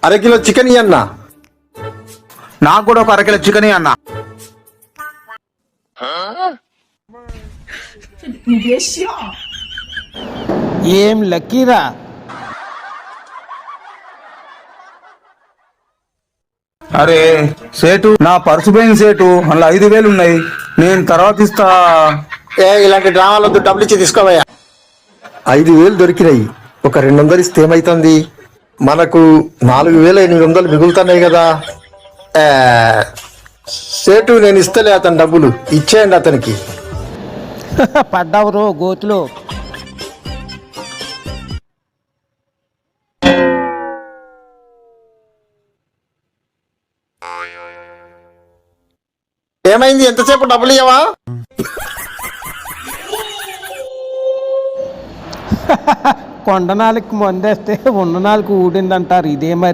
అరకిలో చికెన్ ఇయ్యన్నా. నాకు కూడా ఒక అరకిలో చికెన్ అన్న. ఏం లక్కీరా. అరే సేటు, నా పర్సు పోయింది సేటు, అందులో 5,000 ఉన్నాయి, నేను తర్వాత ఇస్తా. ఇలాంటి డ్రామాలొద్దు, డబ్బులు ఇచ్చి తీసుకోవయ్యా. 5,000 దొరికినాయి, ఒక 200 ఇస్తే ఏమైతుంది? మనకు 4,800 మిగులుతున్నాయి కదా. సేటు నేను ఇస్తలే అతని డబ్బులు, ఇచ్చేయండి అతనికి. పడ్డావు రో గోతులో. ఏమైంది? ఎంతసేపు డబ్బులు ఇవ్వవా? కొండ నాలుగు మందేస్తే ఉన్న నాలుగు ఊడిందంటారు, ఇదే మరి.